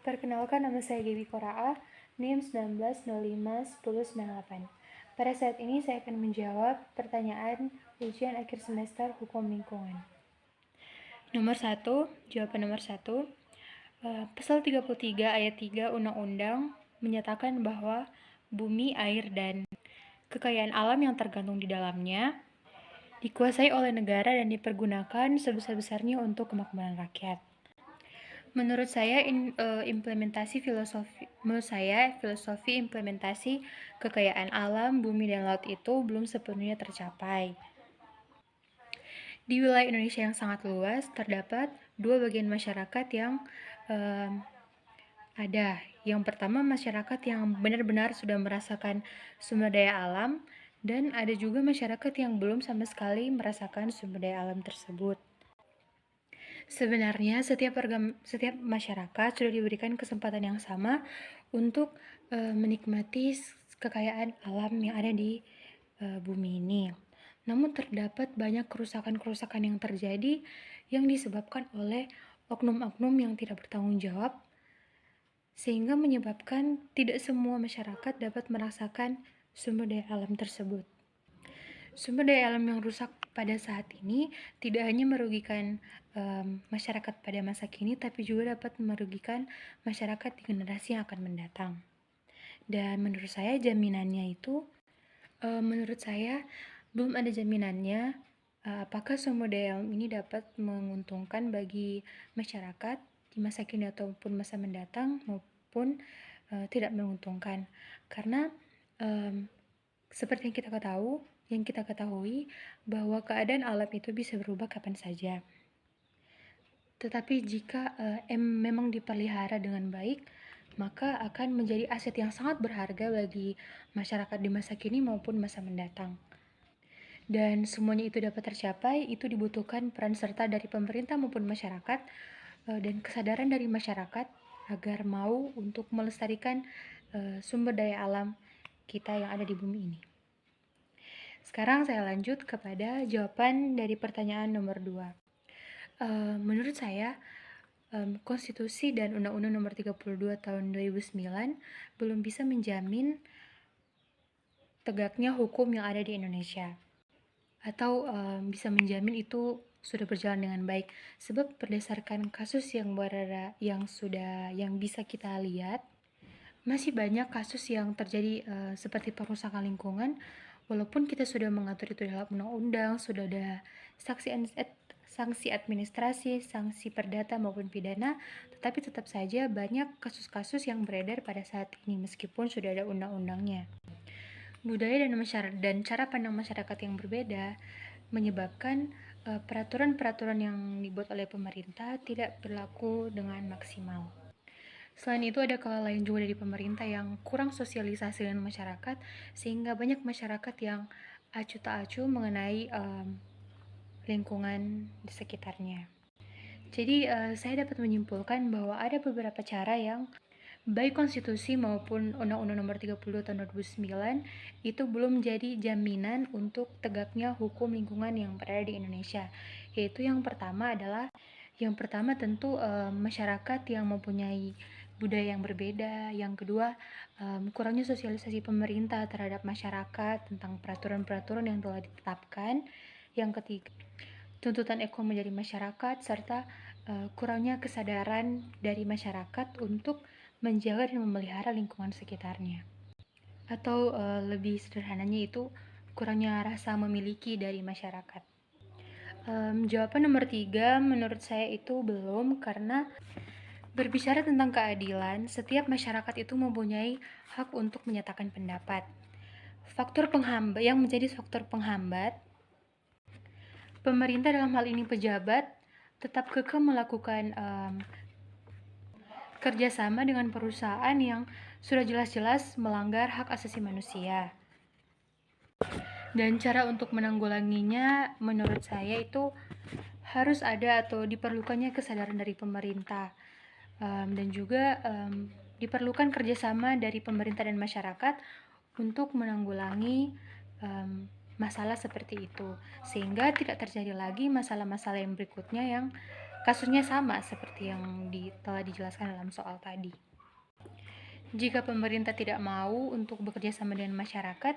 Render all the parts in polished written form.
Perkenalkan, nama saya Gaby Koraa, NIM 19051098. Pada saat ini saya akan menjawab pertanyaan ujian akhir semester Hukum Lingkungan. Jawaban nomor 1. Pasal 33 ayat 3 Undang-Undang menyatakan bahwa bumi, air, dan kekayaan alam yang tergantung di dalamnya dikuasai oleh negara dan dipergunakan sebesar-besarnya untuk kemakmuran rakyat. Menurut saya filosofi implementasi kekayaan alam, bumi dan laut itu belum sepenuhnya tercapai. Di wilayah Indonesia yang sangat luas terdapat dua bagian masyarakat yang ada. Yang pertama, masyarakat yang benar-benar sudah merasakan sumber daya alam, dan ada juga masyarakat yang belum sama sekali merasakan sumber daya alam tersebut. Sebenarnya setiap masyarakat sudah diberikan kesempatan yang sama untuk menikmati kekayaan alam yang ada di bumi ini. Namun terdapat banyak kerusakan-kerusakan yang terjadi yang disebabkan oleh oknum-oknum yang tidak bertanggung jawab, sehingga menyebabkan tidak semua masyarakat dapat merasakan sumber daya alam tersebut. Sumber daya alam yang rusak pada saat ini tidak hanya merugikan masyarakat pada masa kini, tapi juga dapat merugikan masyarakat di generasi yang akan mendatang. Dan menurut saya jaminannya itu, belum ada jaminannya apakah sumber daya alam ini dapat menguntungkan bagi masyarakat di masa kini ataupun masa mendatang, maupun tidak menguntungkan. Karena seperti yang kita ketahui bahwa keadaan alam itu bisa berubah kapan saja. Tetapi jika memang dipelihara dengan baik, maka akan menjadi aset yang sangat berharga bagi masyarakat di masa kini maupun masa mendatang. Dan semuanya itu dapat tercapai, itu dibutuhkan peran serta dari pemerintah maupun masyarakat, dan kesadaran dari masyarakat agar mau untuk melestarikan sumber daya alam kita yang ada di bumi ini. Sekarang saya lanjut kepada jawaban dari pertanyaan nomor 2. Menurut saya, Konstitusi dan Undang-Undang Nomor 32 Tahun 2009 belum bisa menjamin tegaknya hukum yang ada di Indonesia, atau bisa menjamin itu sudah berjalan dengan baik, sebab berdasarkan kasus yang bisa kita lihat, masih banyak kasus yang terjadi seperti perusakan lingkungan. Walaupun kita sudah mengatur itu dalam undang-undang, sudah ada sanksi administrasi, sanksi perdata maupun pidana, tetapi tetap saja banyak kasus-kasus yang beredar pada saat ini meskipun sudah ada undang-undangnya. Budaya dan cara pandang masyarakat yang berbeda menyebabkan peraturan-peraturan yang dibuat oleh pemerintah tidak berlaku dengan maksimal. Selain itu, ada kelalaian juga dari pemerintah yang kurang sosialisasi dengan masyarakat, sehingga banyak masyarakat yang acuh tak acuh mengenai lingkungan di sekitarnya. Jadi saya dapat menyimpulkan bahwa ada beberapa cara yang baik konstitusi maupun Undang-Undang Nomor 30 Tahun 2009 itu belum jadi jaminan untuk tegaknya hukum lingkungan yang berada di Indonesia. Yaitu yang pertama tentu masyarakat yang mempunyai budaya yang berbeda. Yang kedua, kurangnya sosialisasi pemerintah terhadap masyarakat tentang peraturan-peraturan yang telah ditetapkan. Yang ketiga, tuntutan ekonomi dari masyarakat, serta kurangnya kesadaran dari masyarakat untuk menjaga dan memelihara lingkungan sekitarnya. Atau lebih sederhananya itu kurangnya rasa memiliki dari masyarakat. Jawaban nomor 3 menurut saya itu belum, karena berbicara tentang keadilan, setiap masyarakat itu mempunyai hak untuk menyatakan pendapat. Yang menjadi faktor penghambat, pemerintah dalam hal ini pejabat tetap kekeh melakukan kerjasama dengan perusahaan yang sudah jelas-jelas melanggar hak asasi manusia. Dan cara untuk menanggulanginya menurut saya itu harus ada atau diperlukannya kesadaran dari pemerintah, dan juga diperlukan kerjasama dari pemerintah dan masyarakat untuk menanggulangi masalah seperti itu, sehingga tidak terjadi lagi masalah-masalah yang berikutnya yang Kasusnya sama seperti yang telah dijelaskan dalam soal tadi. Jika pemerintah tidak mau untuk bekerja sama dengan masyarakat,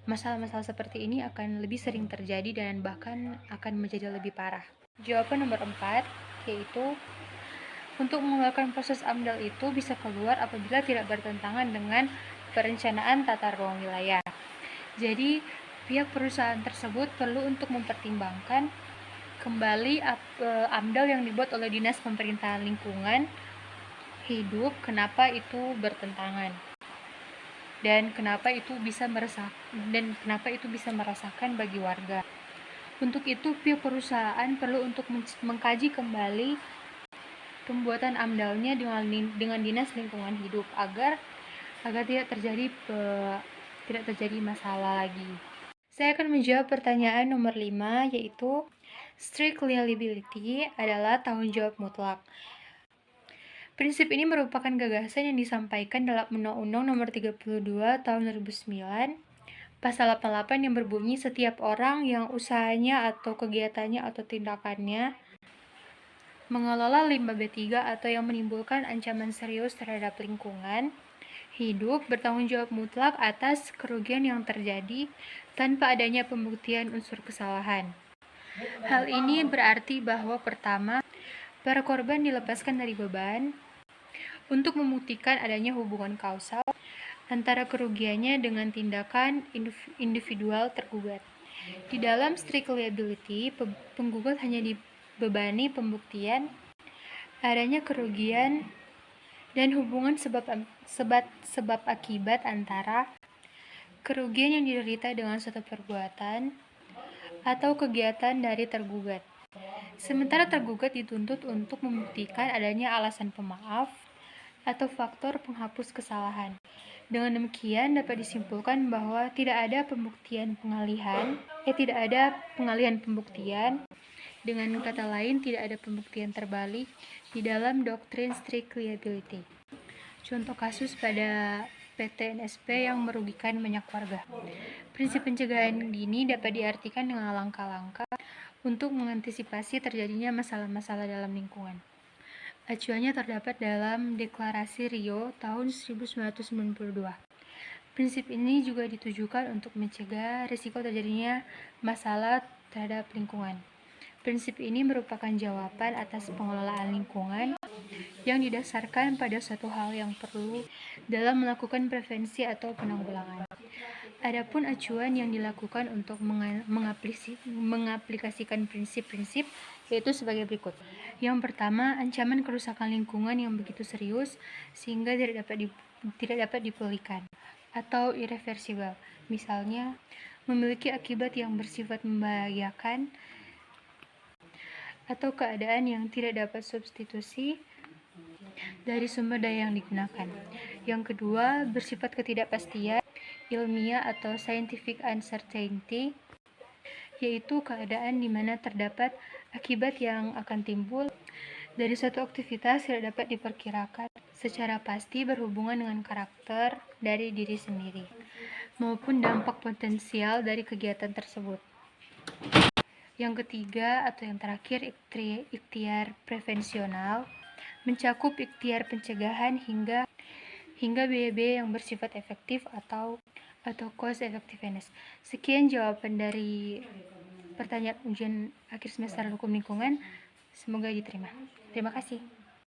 masalah-masalah seperti ini akan lebih sering terjadi dan bahkan akan menjadi lebih parah. Jawaban nomor 4, yaitu untuk mengeluarkan proses AMDAL itu bisa keluar apabila tidak bertentangan dengan perencanaan tata ruang wilayah. Jadi, pihak perusahaan tersebut perlu untuk mempertimbangkan kembali AMDAL yang dibuat oleh Dinas Pemerintahan Lingkungan Hidup, kenapa itu bertentangan dan kenapa itu bisa merasakan bagi warga. Untuk itu, pihak perusahaan perlu untuk mengkaji kembali pembuatan AMDAL-nya dengan Dinas Lingkungan Hidup agar tidak terjadi masalah lagi. Saya akan menjawab pertanyaan nomor 5, yaitu strict liability adalah tanggung jawab mutlak. Prinsip ini merupakan gagasan yang disampaikan dalam Undang-Undang Nomor 32 Tahun 2009, Pasal 88 yang berbunyi setiap orang yang usahanya atau kegiatannya atau tindakannya mengelola limbah B3 atau yang menimbulkan ancaman serius terhadap lingkungan hidup bertanggung jawab mutlak atas kerugian yang terjadi tanpa adanya pembuktian unsur kesalahan. Hal ini berarti bahwa pertama, para korban dilepaskan dari beban untuk membuktikan adanya hubungan kausal antara kerugiannya dengan tindakan individual tergugat. Di dalam strict liability, penggugat hanya dibebani pembuktian adanya kerugian dan hubungan sebab akibat antara kerugian yang diderita dengan suatu perbuatan atau kegiatan dari tergugat. Sementara tergugat dituntut untuk membuktikan adanya alasan pemaaf atau faktor penghapus kesalahan. Dengan demikian dapat disimpulkan bahwa tidak ada pengalihan pembuktian. Dengan kata lain, tidak ada pembuktian terbalik di dalam doktrin strict liability. Contoh kasus pada PT NSP yang merugikan banyak warga. Prinsip pencegahan dini dapat diartikan dengan langkah-langkah untuk mengantisipasi terjadinya masalah-masalah dalam lingkungan. Acuannya terdapat dalam Deklarasi Rio tahun 1992. Prinsip ini juga ditujukan untuk mencegah risiko terjadinya masalah terhadap lingkungan. Prinsip ini merupakan jawaban atas pengelolaan lingkungan yang didasarkan pada suatu hal yang perlu dalam melakukan prevensi atau penanggulangan. Adapun acuan yang dilakukan untuk mengaplikasikan prinsip-prinsip yaitu sebagai berikut. Yang pertama, ancaman kerusakan lingkungan yang begitu serius sehingga tidak dapat dipulihkan atau irreversibel. Misalnya, memiliki akibat yang bersifat membahayakan atau keadaan yang tidak dapat substitusi dari sumber daya yang digunakan. Yang kedua, bersifat ketidakpastian ilmiah atau scientific uncertainty, yaitu keadaan di mana terdapat akibat yang akan timbul dari suatu aktivitas tidak dapat diperkirakan secara pasti berhubungan dengan karakter dari diri sendiri maupun dampak potensial dari kegiatan tersebut. Yang ketiga atau yang terakhir, ikhtiar prevensional mencakup ikhtiar pencegahan hingga biaya-biaya yang bersifat efektif atau cost effectiveness. Sekian jawaban dari pertanyaan ujian akhir semester hukum lingkungan. Semoga diterima. Terima kasih.